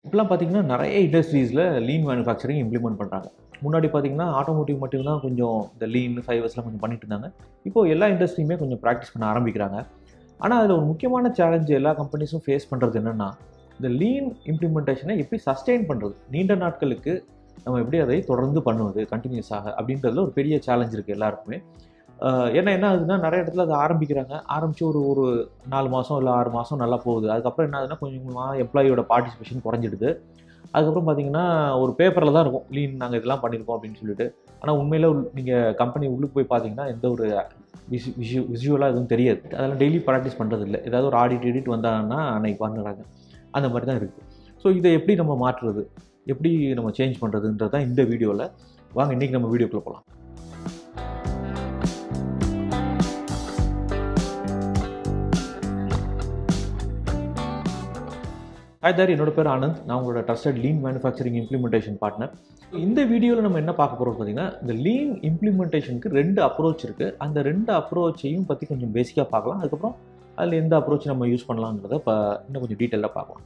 இப்போலாம் பார்த்தீங்கன்னா நிறைய இண்டஸ்ட்ரீஸில் லீன் மேனுஃபேக்சரிங் இம்ப்ளிமெண்ட் பண்ணுறாங்க. முன்னாடி பார்த்தீங்கன்னா ஆட்டோமோட்டிவ் மட்டும்தான் கொஞ்சம் இந்த லீன் 5Sலாம் கொஞ்சம் பண்ணிட்டு இருந்தாங்க. இப்போது எல்லா இண்டஸ்ட்ரியுமே கொஞ்சம் ப்ராக்டிஸ் பண்ண ஆரம்பிக்கிறாங்க. ஆனால் அதில் ஒரு முக்கியமான சேலஞ்சு எல்லா கம்பெனிஸும் ஃபேஸ் பண்ணுறது என்னென்னா, இந்த லீன் இம்ப்ளிமெண்டேஷனை எப்படி சஸ்டெயின் பண்ணுறது, நீண்ட நாட்களுக்கு நம்ம எப்படி அதை தொடர்ந்து பண்ணுவது கண்டினியூஸாக அப்படின்றதுல ஒரு பெரிய சேலஞ்ச் இருக்குது எல்லாருக்குமே. ஏன்னா என்ன ஆகுதுன்னா, நிறைய இடத்துல அதை ஆரம்பித்து ஒரு 4 மாதம் இல்லை 6 மாதம் நல்லா போகுது. அதுக்கப்புறம் என்ன ஆகுதுன்னா, கொஞ்சம் கொஞ்சமாக எம்ப்ளாயியோட பார்ட்டிசிபேஷன் குறைஞ்சிடுது. அதுக்கப்புறம் பார்த்தீங்கன்னா, ஒரு பேப்பரில் தான் இருக்கும் லீன் நாங்கள் இதெல்லாம் பண்ணியிருக்கோம் அப்படின்னு சொல்லிட்டு. ஆனால் உண்மையில் நீங்கள் கம்பெனி உள்ளுக்கு போய் பார்த்தீங்கன்னா எந்த ஒரு விஷுவலாக எதுவும் தெரியாது. அதெல்லாம் டெய்லி ப்ராக்டிஸ் பண்ணுறது இல்லை. ஏதாவது ஒரு ஆடிட் வந்தாங்கன்னா அன்னைக்கு பண்ணுறாங்க. அந்த மாதிரி தான் இருக்குது. ஸோ இதை எப்படி நம்ம மாற்றுறது, எப்படி நம்ம சேஞ்ச் பண்ணுறதுன்றது தான் இந்த வீடியோவில். வாங்க இன்றைக்கி நம்ம வீடியோக்குள்ளே போகலாம். ஹாய் தார், என்னோட பேர் ஆனந்த். நான் உங்களோட trusted lean manufacturing implementation partner. இந்த வீடியோவில் நம்ம என்ன பார்க்க போகிறோம் பார்த்தீங்கன்னா, இந்த லீன் இம்ப்ளிமெண்டேஷனுக்கு 2 அப்ரோச் இருக்குது. அந்த 2 அப்ரோச்சையும் பற்றி கொஞ்சம் பேசிக்காக பார்க்கலாம். அதுக்கப்புறம் அதில் எந்த அப்ரோச் நம்ம யூஸ் பண்ணலாங்கிறத இன்னும் கொஞ்சம் டீட்டெயிலாக பார்க்கலாம்.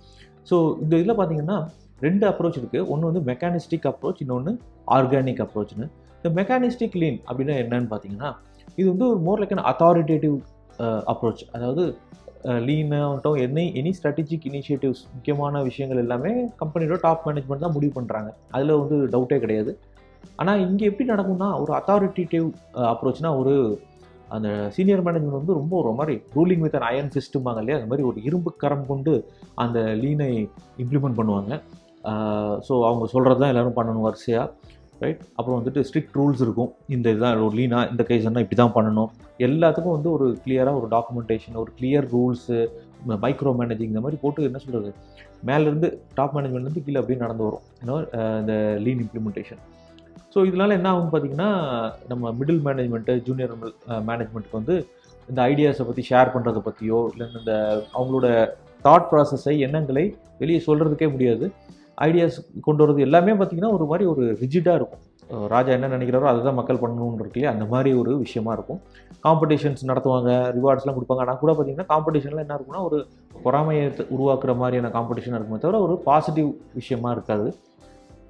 ஸோ இந்த இதில் பார்த்தீங்கன்னா 2 அப்ரோச் இருக்குது. ஒன்று வந்து மெக்கானிஸ்டிக் அப்ரோச், இன்னொன்று ஆர்கானிக் அப்ரோச்னு. இந்த மெக்கானிஸ்டிக் லீன் அப்படின்னா என்னன்னு பார்த்தீங்கன்னா, இது வந்து ஒரு more like an authoritative approach. அதாவது லீனாகட்டும் எனி ஸ்ட்ராட்டஜிக் இனிஷியேட்டிவ்ஸ், முக்கியமான விஷயங்கள் எல்லாமே கம்பெனியோட டாப் மேனேஜ்மெண்ட் தான் முடிவு பண்ணுறாங்க. அதில் வந்து டவுட்டே கிடையாது. ஆனால் இங்கே எப்படி நடக்கும்னா, ஒரு அத்தாரிட்டேட்டிவ் அப்ரோச்னால் அந்த சீனியர் மேனேஜ்மெண்ட் வந்து ரொம்ப ஒரு மாதிரி ரூலிங் வித் அன் அயர்ன் ஃபிஸ்ட்டும்பாங்க இல்லையா, அந்த மாதிரி ஒரு இரும்பு கரம் கொண்டு அந்த லீனை இம்ப்ளிமெண்ட் பண்ணுவாங்க. ஸோ அவங்க சொல்கிறது தான் எல்லோரும் பண்ணணும் வரிசையாக, ரைட்? அப்புறம் வந்துட்டு ஸ்ட்ரிக்ட் ரூல்ஸ் இருக்கும். இந்த இதுதான் ஒரு லீனா, இந்த கைசன்னா இப்படி தான் பண்ணணும். எல்லாத்துக்கும் வந்து ஒரு கிளியராக ஒரு டாக்குமெண்டேஷன், ஒரு கிளியர் ரூல்ஸு, மைக்ரோ மேனேஜிங் இந்த மாதிரி போட்டு என்ன சொல்கிறது, மேலேருந்து டாப் மேனேஜ்மெண்ட்லேருந்து கீழே அப்படியே நடந்து வரும் இந்த லீன் இம்ப்ளிமெண்டேஷன். ஸோ இதனால் என்ன ஆகும் பார்த்தீங்கன்னா, நம்ம மிடில் மேனேஜ்மெண்ட்டு, ஜூனியர் மேனேஜ்மெண்ட்டுக்கு வந்து இந்த ஐடியாஸை பற்றி ஷேர் பண்ணுறதை பற்றியோ, இல்லை இந்த அவங்களோட தாட் ப்ராசஸை, எண்ணங்களை வெளியே சொல்கிறதுக்கே முடியாது. ஐடியாஸ் கொண்டு வரது எல்லாமே பார்த்திங்கன்னா ஒரு மாதிரி ஒரு ரிஜிடாக இருக்கும். ராஜா என்ன நினைக்கிறாரோ அதை தான் மக்கள் பண்ணணுன்னு இருக்குல்லையே, அந்த மாதிரி ஒரு விஷயமா இருக்கும். காம்படிஷன்ஸ் நடத்துவாங்க, ரிவார்ட்ஸ்லாம் கொடுப்பாங்க. ஆனால் கூட பார்த்திங்கன்னா காம்படிஷனில் என்ன இருக்குன்னா, ஒரு பொறாமையை உருவாக்குற மாதிரியான காம்படிஷனாக இருக்குமே தவிர ஒரு பாசிட்டிவ் விஷயமா இருக்காது.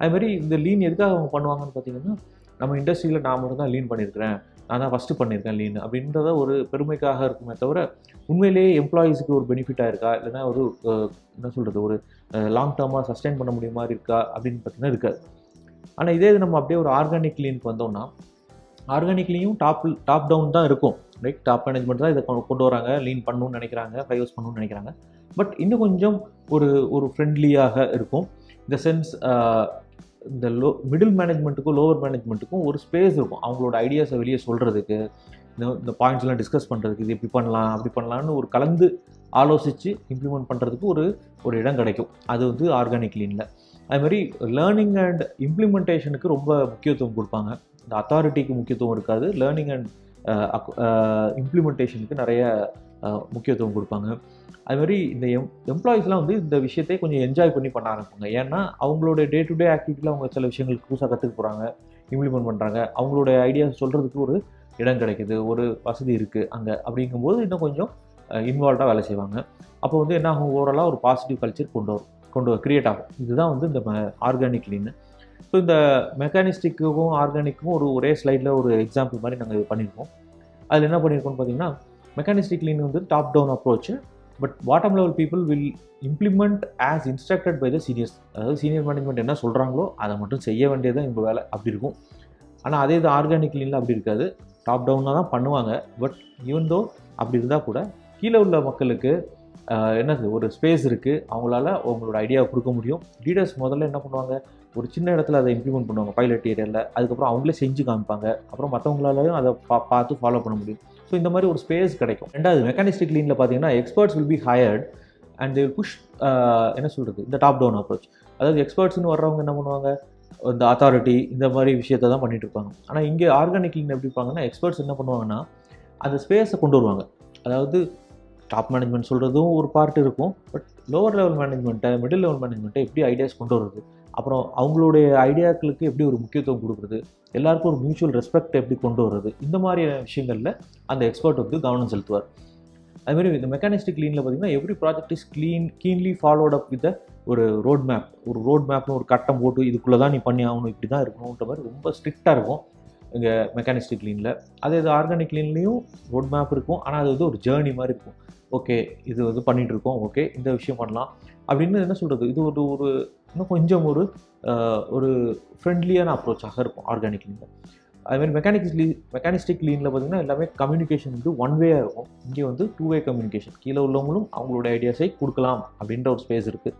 அதுமாதிரி இந்த லீன் எதுக்காக அவங்க பண்ணுவாங்கன்னு பார்த்திங்கன்னா, நம்ம இண்டஸ்ட்ரியில் நான் மட்டும் தான் லீன் பண்ணியிருக்கிறேன், நான் தான் ஃபஸ்ட்டு பண்ணியிருக்கேன் லீன் அப்படின்றத ஒரு பெருமைக்காக இருக்குமே தவிர, உண்மையிலேயே எம்ப்ளாயீஸுக்கு ஒரு பெனிஃபிட்டாக இருக்கா, இல்லைனா ஒரு என்ன சொல்கிறது, ஒரு லாங் டேர்மாக சஸ்டெயின் பண்ண முடிய மாதிரி இருக்கா அப்படின்னு பார்த்திங்கன்னா இருக்காது. ஆனால் இதே இது நம்ம அப்படியே ஒரு ஆர்கானிக் லீனுக்கு வந்தோம்னா, ஆர்கானிக் லீனும் டாப் டவுன் தான் இருக்கும், ரைட்? டாப் மேனேஜ்மெண்ட் தான் இதை கொண்டு வராங்க, லீன் பண்ணணும்னு நினைக்கிறாங்க, 5S பண்ணணும்னு நினைக்கிறாங்க. பட் இன்னும் கொஞ்சம் ஒரு ஃப்ரெண்ட்லியாக இருக்கும். இந்த சென்ஸ் இந்த மிடில் மேனேஜ்மெண்ட்டுக்கும் லோவர் மேனேஜ்மெண்ட்டுக்கும் ஒரு ஸ்பேஸ் இருக்கும், அவங்களோட ஐடியாஸை வெளியே சொல்கிறதுக்கு, இந்த பாயிண்ட்ஸ்லாம் டிஸ்கஸ் பண்ணுறதுக்கு, இது இப்படி பண்ணலாம் அப்படி பண்ணலான்னு ஒரு கலந்து ஆலோசித்து இம்ப்ளிமெண்ட் பண்ணுறதுக்கு ஒரு இடம் கிடைக்கும். அது வந்து ஆர்கானிக் லீனில். அதுமாதிரி லேர்னிங் அண்ட் இம்ப்ளிமெண்டேஷனுக்கு ரொம்ப முக்கியத்துவம் கொடுப்பாங்க. இந்த அத்தாரிட்டிக்கு முக்கியத்துவம் இருக்காது. லேர்னிங் அண்ட் இம்ப்ளிமெண்டேஷனுக்கு நிறைய முக்கியத்துவம் கொடுப்பாங்க. அதுமாதிரி இந்த எம்ப்ளாயீஸ்லாம் வந்து இந்த விஷயத்தை கொஞ்சம் என்ஜாய் பண்ண ஆரம்பிப்பாங்க. ஏன்னா அவங்களோட டே டு டே ஆக்டிவிட்டியில் அவங்க சில விஷயங்களுக்கு புதுசாக கற்றுக்க போகிறாங்க, இம்ப்ளிமெண்ட் பண்ணுறாங்க, அவங்களோட ஐடியாஸ் சொல்கிறதுக்கு ஒரு இடம் கிடைக்குது, ஒரு வசதி இருக்குது அங்கே. அப்படிங்கும்போது இன்னும் கொஞ்சம் இன்வால்வ்டாக வேலை செய்வாங்க. அப்போ வந்து என்ன ஆகும், ஓவராலாக ஒரு பாசிட்டிவ் கல்ச்சர் கொண்டு க்ரியேட் ஆகும். இதுதான் வந்து இந்த ஆர்கானிக் லீன். ஸோ இந்த மெக்கானிஸ்டிக்கும் ஆர்கானிக்கும் ஒரே ஸ்லைடில் ஒரு எக்ஸாம்பிள் மாதிரி நாங்கள் இது பண்ணியிருக்கோம். அதில் என்ன பண்ணியிருக்கோம்னு பார்த்தீங்கன்னா, மெக்கானிஸ்டிக் லீன் வந்து top down approach, but bottom level people will implement as instructed by the seniors. அதாவது சீனியர் மேனேஜ்மெண்ட் என்ன சொல்கிறாங்களோ அதை மட்டும் செய்ய வேண்டியதான் எங்கள் வேலை, அப்படி இருக்கும். ஆனால் அதே இது ஆர்கானிக் லீனில் அப்படி இருக்காது. டாப் டவுனாக தான் பண்ணுவாங்க. பட் ஈவன் தோ அப்படி இருந்தால் கூட கீழே உள்ள மக்களுக்கு என்னது ஒரு ஸ்பேஸ் இருக்குது, அவங்களால அவங்களோட ஐடியாவை கொடுக்க முடியும். லீடர்ஸ் முதல்ல என்ன பண்ணுவாங்க, ஒரு சின்ன இடத்துல அதை இம்ப்ளிமெண்ட் பண்ணுவாங்க பைலட் ஏரியாவில். அதுக்கப்புறம் அவங்களே செஞ்சு காமிப்பாங்க. அப்புறம் மற்றவங்களாலையும் அதை பார்த்து ஃபாலோ பண்ண முடியும். ஸோ இந்த மாதிரி ஒரு ஸ்பேஸ் கிடைக்கும். ரெண்டாவது, மெக்கானிஸ்டிக் லீனில் பார்த்தீங்கன்னா experts will be hired and they will push என்ன சொல்கிறது, இந்த டாப் டவுன் அப்ரோச். அதாவது எக்ஸ்பர்ட்ஸ்னு வர்றவங்க என்ன பண்ணுவாங்க, இந்த அத்தாரிட்டி இந்த மாதிரி விஷயத்தை தான் பண்ணிகிட்டு இருப்பாங்க. ஆனால் இங்கே ஆர்கானிக் லீன் எப்படி இருப்பாங்கன்னா, எக்ஸ்பர்ட்ஸ் என்ன பண்ணுவாங்கன்னா அந்த ஸ்பேஸை கொண்டு வருவாங்க. அதாவது டாப் மேனேஜ்மெண்ட் சொல்கிறதும் ஒரு பார்ட் இருக்கும், பட் லோவர் லெவல் மேனேஜ்மெண்ட்டை, மிடில் லெவல் மேனேஜ்மெண்ட்டை எப்படி ஐடியாஸ் கொண்டு வருது, அப்புறம் அவங்களுடைய ஐடியாக்களுக்கு எப்படி ஒரு முக்கியத்துவம் கொடுக்குறது, எல்லாருக்கும் ஒரு மியூச்சுவல் ரெஸ்பெக்ட் எப்படி கொண்டு வர்றது, இந்த மாதிரியான விஷயங்களில் அந்த எக்ஸ்பர்ட் வந்து கவனம் செலுத்துவார். அதுமாதிரி இந்த மெக்கானிஸ்டிக் லீனில் பார்த்தீங்கன்னா every project is keenly followed up with ஒரு ரோட் மேப்னு ஒரு கட்டம் போட்டு இதுக்குள்ளே தான் நீ பண்ணி ஆகணும், இப்படி தான் இருக்கணுன்ற மாதிரி ரொம்ப ஸ்ட்ரிக்டாக இருக்கும் இங்கே மெக்கானிஸ்டிக் லீனில். அதே இது ஆர்கானிக் லீன்லேயும் ரோட் மேப் இருக்கும், ஆனால் அது வந்து ஒரு ஜேர்னி மாதிரி இருக்கும். ஓகே இது வந்து பண்ணிகிட்டு இருக்கோம், ஓகே இந்த விஷயம் பண்ணலாம் அப்படின்னு என்ன சொல்கிறது, இது ஒரு இன்னும் கொஞ்சம் ஒரு ஃப்ரெண்ட்லியான அப்ரோச்சாக இருக்கும் ஆர்கானிக் லீனில். அதுமாதிரி மெக்கானிஸ்டிக் லீனில் பார்த்திங்கன்னா எல்லாமே கம்யூனிகேஷன் வந்து ஒன் வேயாக இருக்கும். இங்கே வந்து 2 வே கம்யூனிகேஷன், கீழே உள்ளவங்களும் அவங்களோட ஐடியாஸை கொடுக்கலாம் அப்படின்ற ஒரு ஸ்பேஸ் இருக்குது.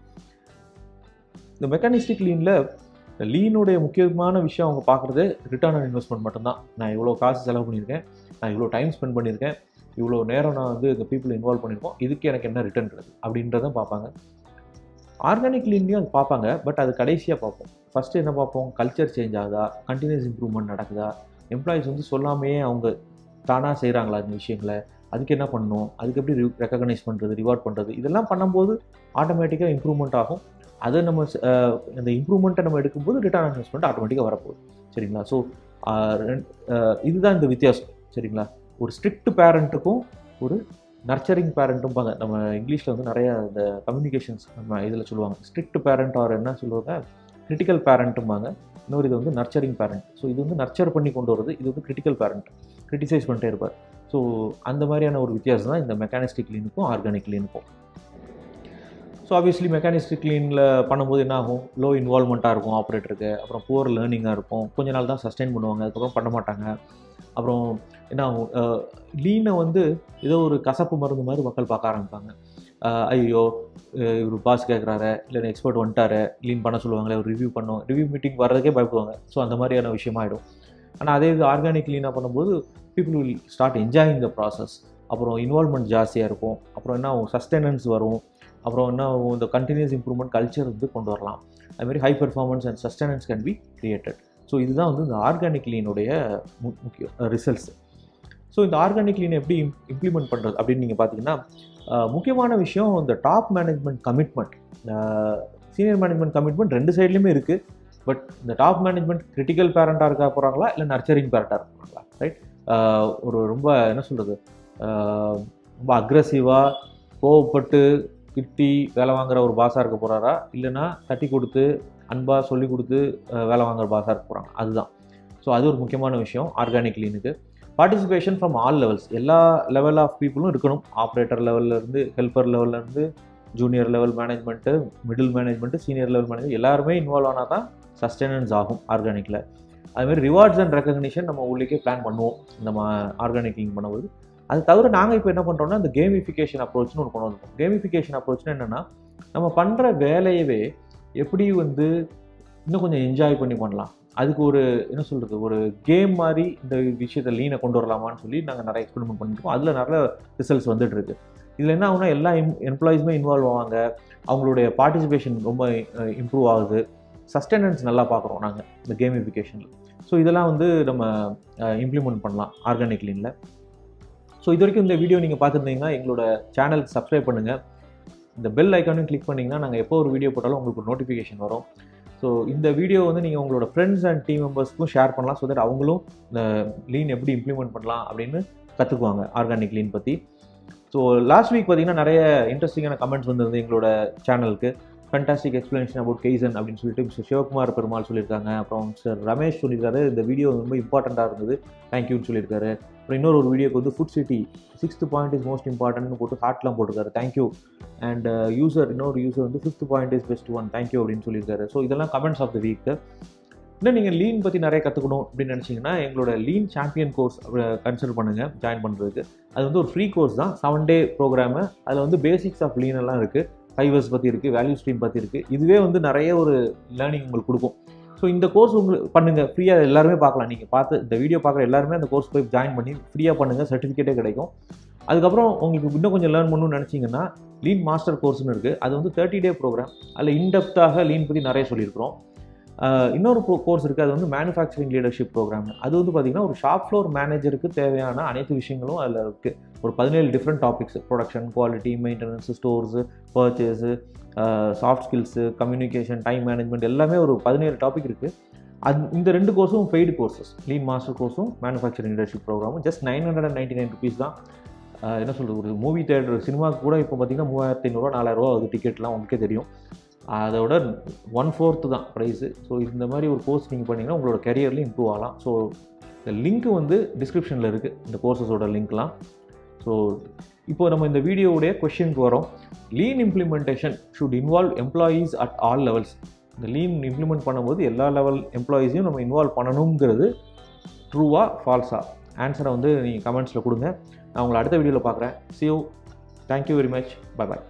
இந்த மெக்கானிஸ்டிக் லீனுடைய முக்கியமான விஷயம் அவங்க பார்க்குறது ரிட்டர்ன் ஆன் இன்வெஸ்ட்மெண்ட் மட்டும்தான். நான் இவ்வளோ காசு செலவு பண்ணியிருக்கேன், நான் இவ்வளோ டைம் ஸ்பெண்ட் பண்ணியிருக்கேன், இவ்வளோ நேரம் நான் வந்து இந்த பீப்புள் இன்வால்வ் பண்ணியிருக்கோம், இதுக்கு எனக்கு என்ன ரிட்டர்ன் இருக்குது அப்படின்றதான் பார்ப்பாங்க. ஆர்கானிக் லீன்லேயும் அது பார்ப்பாங்க, பட் அது கடைசியாக பார்ப்போம். ஃபஸ்ட்டு என்ன பார்ப்போம், கல்ச்சர் சேஞ்ச் ஆகுதா, கண்டினியூஸ் இம்ப்ரூவ்மெண்ட் நடக்குதா, எம்ப்ளாயிஸ் வந்து சொல்லாமையே அவங்க தானாக செய்கிறாங்களா இந்த விஷயங்களை, அதுக்கு என்ன பண்ணணும், அதுக்கு எப்படி ரெக்கக்னைஸ் பண்ணுறது, ரிவார்ட் பண்ணுறது, இதெல்லாம் பண்ணும்போது ஆட்டோமேட்டிக்காக இம்ப்ரூவ்மெண்ட் ஆகும். அதை நம்ம அந்த இம்ப்ரூவ்மெண்ட்டை நம்ம எடுக்கும்போது ரிட்டர்ன் ஆன் இன்வெஸ்ட்மெண்ட் ஆட்டோமேட்டிக்காக வரப்போகுது. சரிங்களா? ஸோ இதுதான் இந்த வித்தியாசம். சரிங்களா? ஒரு ஸ்ட்ரிக்ட் பேரண்ட்டுக்கும் ஒரு நர்ச்சரிங் பேரண்ட்டும் பாங்க. நம்ம இங்கிலீஷில் வந்து நிறைய இந்த கம்யூனிகேஷன்ஸ் நம்ம இதில் சொல்லுவாங்க. ஸ்ட்ரிக்ட் பேரண்ட் ஆர் என்ன சொல்லுவாங்க, கிரிட்டிக்கல் பேரண்ட்டும்பாங்க. இன்னொரு இது வந்து நர்ச்சரிங் பேரண்ட். ஸோ இது வந்து நர்ச்சர் பண்ணி கொண்டு வருது, இது வந்து கிரிட்டிக்கல் பேரண்ட், கிரிட்டிசைஸ் பண்ணிட்டே இருப்பார். ஸோ அந்த மாதிரியான ஒரு வித்தியாசம் தான் இந்த மெக்கானிஸ்டிக் லீனுக்கும் ஆர்கானிக் லீனுக்கும். ஸோ ஆப்வியஸ்லி மெக்கானிஸ்டிக் லீனில் பண்ணும்போது என்ன ஆகும், லோ இன்வால்வ்மெண்ட்டாக இருக்கும் ஆப்ரேட்டருக்கு, அப்புறம் புவர் லேர்னிங்காக இருக்கும், கொஞ்ச நாள் தான் சஸ்டெயின் பண்ணுவாங்க, அதுக்கப்புறம் பண்ண மாட்டாங்க. அப்புறம் என்ன ஆகும், லீனை வந்து ஏதோ ஒரு கசப்பு மருந்து மாதிரி மக்கள் பார்க்க ஆரம்பிப்பாங்க. ஐயோ இவர் பாஸ் கேட்குறாரு, இல்லை எக்ஸ்பர்ட் வந்துட்டாரு, லீன் பண்ண சொல்லுவாங்களே, ஒரு ரிவ்யூ மீட்டிங் வர்றதுக்கே பயப்படுவாங்க. ஸோ அந்த மாதிரியான விஷயமாயிடும். ஆனால் அதே இது ஆர்கானிக் லீனாக பண்ணும்போது people will start enjoying the process. அப்புறம் இன்வால்வ்மெண்ட் ஜாஸ்தியாக இருக்கும். அப்புறம் என்ன ஆகும், சஸ்டெனன்ஸ் வரும். அப்புறம் என்ன ஆகும், இந்த கண்டினியூஸ் இம்ப்ரூவ்மெண்ட் கல்ச்சர் வந்து கொண்டு வரலாம். அதுமாதிரி high performance and sustenance can be created. So இதுதான் வந்து இந்த ஆர்கானிக் லீனுடைய முக்கிய ரிசல்ட்ஸ். ஸோ இந்த ஆர்கானிக் லீனை எப்படி இம்ப்ளிமெண்ட் பண்ணுறது அப்படின்னு நீங்கள் பார்த்தீங்கன்னா, முக்கியமான விஷயம் இந்த top management commitment, senior management commitment ரெண்டு சைட்லேயுமே இருக்குது. பட் இந்த டாப் மேனேஜ்மெண்ட் கிரிட்டிக்கல் பேரண்ட்டாக இருக்க போகிறாங்களா, இல்லை நர்ச்சரிங் பேரண்ட்டாக இருக்க போகிறாங்களா, ரைட்? ரொம்ப என்ன சொல்கிறது, ரொம்ப அக்ரெசிவாக கோவப்பட்டு திட்டி வேலை வாங்குற ஒரு பாஸாக இருக்க போகிறாரா, இல்லைனா தட்டி கொடுத்து அன்பாக சொல்லி கொடுத்து வேலை வாங்குற பாஸாக இருக்க போகிறாங்க, அதுதான். ஸோ அது ஒரு முக்கியமான விஷயம் ஆர்கானிக் லீனுக்கு. பார்ட்டிசிபேஷன் ஃப்ரம் ஆல் லெவல்ஸ், எல்லா லெவல் ஆஃப் பீப்புளும் இருக்கணும். ஆப்ரேட்டர் லெவல்லேருந்து, ஹெல்ப்பர் லெவல்லேருந்து, junior level management, middle management, senior level management எல்லாருமே இன்வால்வ் ஆனால் தான் சஸ்டெனன்ஸ் ஆகும் ஆர்கானிக்கில். அதுமாதிரி ரிவார்ட்ஸ் அண்ட் ரெக்கக்னிஷன் நம்ம உள்ளே பிளான் பண்ணுவோம் நம்ம ஆர்கானிக் லீன் பண்ணும்போது. அது தவிர நாங்கள் இப்போ என்ன பண்ணுறோம்னா, இந்த கேமிஃபிகேஷன் அப்ரோச்னு ஒன்று கொண்டு வந்திருக்கோம். கேமிஃபிகேஷன் அப்ரோச்னா என்னென்னா, நம்ம பண்ணுற வேலையவே எப்படி வந்து இன்னும் கொஞ்சம் என்ஜாய் பண்ணி பண்ணலாம், அதுக்கு ஒரு என்ன சொல்கிறது, ஒரு கேம் மாதிரி இந்த விஷயத்தை லீனை கொண்டு வரலாமான்னு சொல்லி நாங்கள் நிறைய எக்ஸ்பெரிமெண்ட் பண்ணியிருக்கோம். அதில் நிறைய ரிசல்ட்ஸ் வந்துட்டு இருக்கு. இதில் என்ன ஆகுனா, எல்லா எம்ப்ளாயீஸுமே இன்வால்வ் ஆவாங்க, அவங்களுடைய பார்ட்டிசிபேஷன் ரொம்ப இம்ப்ரூவ் ஆகுது, சஸ்டெனன்ஸ் நல்லா பார்க்குறோம் நாங்கள் இந்த கேமிஃபிகேஷனில். ஸோ இதெல்லாம் வந்து நம்ம இம்ப்ளிமெண்ட் பண்ணலாம் ஆர்கானிக் லீனில். ஸோ இது வரைக்கும் இந்த வீடியோ நீங்கள் பார்த்துருந்தீங்கன்னா எங்களோட சேனலுக்கு சப்ஸ்கிரைப் பண்ணுங்கள். இந்த பெல் ஐக்கானையும் கிளிக் பண்ணிங்கன்னா நாங்கள் எப்போ ஒரு வீடியோ போட்டாலும் உங்களுக்கு ஒரு நோட்டிஃபிகேஷன் வரும். ஸோ இந்த வீடியோ வந்து நீங்கள் உங்களோட ஃப்ரெண்ட்ஸ் அண்ட் டீம் மெம்பர்ஸ்க்கும் ஷேர் பண்ணலாம். ஸோ தட் அவங்களும் இந்த லீன் எப்படி இம்ப்ளிமெண்ட் பண்ணலாம் அப்படின்னு கற்றுக்குவாங்க ஆர்கானிக் லீன் பற்றி. ஸோ லாஸ்ட் வீக் பார்த்தீங்கன்னா நிறைய இன்ட்ரெஸ்டிங்கான கமெண்ட்ஸ் வந்திருந்து எங்களோட சேனலுக்கு. ஃபேண்டாஸ்டிக் எக்ஸ்பிளனேஷன் அபவுட் கைசன் அப்படின்னு சொல்லிட்டு மிஸ்டர் சிவகுமார் பெருமாள் சொல்லியிருக்காங்க. அப்புறம் மிஸ்டர் ரமேஷ் சொல்லியிருக்காரு, இந்த வீடியோ ரொம்ப இம்பார்ட்டண்ட்டாக இருந்தது, தேங்க்யூன்னு சொல்லியிருக்காரு. அப்புறம் இன்னொரு வீடியோக்கு வந்து food city 6th point is most இம்பார்ட்டன்ட்னு போட்டு ஹார்ட்லாம் போட்டிருக்காரு, தேங்க்யூ. அண்ட் இன்னொரு யூசர் வந்து 5th point is best one, thank you அப்படின்னு சொல்லியிருக்காரு. ஸோ இதெல்லாம் கமெண்ட்ஸ் ஆஃப் த வீக்கு. இன்னும் நீங்கள் லீன் பற்றி நிறைய கற்றுக்கணும் அப்படின்னு நினச்சிங்கன்னா எங்களோட லீன் சாம்பியன் கோர்ஸ் கன்சிடர் பண்ணுங்கள் ஜாயின் பண்ணுறதுக்கு. அது வந்து ஒரு ஃப்ரீ கோர்ஸ் தான், 7 டே ப்ரோக்ராமு. அதில் வந்து பேசிக்ஸ் ஆஃப் லீன் எல்லாம் இருக்குது, ஃபைவர்ஸ் பற்றி இருக்குது, வேல்யூ ஸ்ட்ரீம் பற்றி இருக்குது. இதுவே வந்து நிறைய ஒரு லேர்னிங் உங்களுக்கு கொடுக்கும். ஸோ இந்த கோர்ஸ் உங்களுக்கு பண்ணுங்கள், ஃப்ரீயாக எல்லாருமே பார்க்கலாம். நீங்கள் பார்த்து இந்த வீடியோ பார்க்குற எல்லாருமே அந்த கோர்ஸ் போய் ஜாயின் பண்ணி ஃப்ரீயாக பண்ணுங்கள், சர்டிஃபிகேட்டே கிடைக்கும். அதுக்கப்புறம் உங்களுக்கு இன்னும் கொஞ்சம் லேர்ன் பண்ணணும்னு நினச்சிங்கன்னா லீன் மாஸ்டர் கோர்ஸ்னு இருக்குது. அது வந்து 30 டே ப்ரோக்ராம். அதில் இன்டெப்த்தாக லீன் பற்றி நிறைய சொல்லியிருக்கிறோம். இன்னொரு கோர்ஸ் இருக்குது, அது வந்து மேனுஃபேக்சரிங் லீடர்ஷிப் ப்ரோக்ராம். அது வந்து பார்த்திங்கன்னா ஒரு ஷாப் ஃப்ளோர் மேனேஜருக்கு தேவையான அனைத்து விஷயங்களும் அதில் இருக்குது. ஒரு 17 different topics, production, quality, maintenance, stores, purchase, soft skills, communication, time management எல்லாமே ஒரு 17 டாபிக் இருக்குது. இந்த 2 கோர்ஸும் பெய்டு கோர்சஸ், லீன் மாஸ்டர் கோர்ஸும் மேனுஃபேக்சரிங் லீடர்ஷிப் ப்ரோக்ராமும் ஜஸ்ட் 999 ருபீஸ் தான். என்ன சொல்கிறது, ஒரு மூவி தேட்டர் சினிமாவுக்கு கூட இப்போ பார்த்திங்கன்னா 3500 4000 அது டிக்கெட்லாம் உங்களுக்கே தெரியும். அதோட 1/4 தான் ப்ரைஸு. ஸோ இந்த மாதிரி ஒரு கோர்ஸ் நீங்கள் பண்ணிங்கன்னா உங்களோட கெரியர்லேயும் இம்ப்ரூவ் ஆகலாம். ஸோ இந்த லிங்க்கு வந்து டிஸ்கிரிப்ஷனில் இருக்குது, இந்த கோர்ஸஸோட லிங்க்லாம். ஸோ இப்போ நம்ம இந்த வீடியோவுடைய கொஷினுக்கு வரோம். Lean implementation should involve employees at all levels. இந்த லீன் இம்ப்ளிமெண்ட் பண்ணும்போது எல்லா லெவல் எம்ப்ளாயீஸையும் நம்ம இன்வால்வ் பண்ணணுங்கிறது ட்ரூவா ஃபால்ஸா? ஆன்சரை வந்து நீங்கள் கமெண்ட்ஸில் கொடுங்க. நான் உங்களை அடுத்த வீடியோவில் பார்க்குறேன். See you. Thank you very much. Bye bye.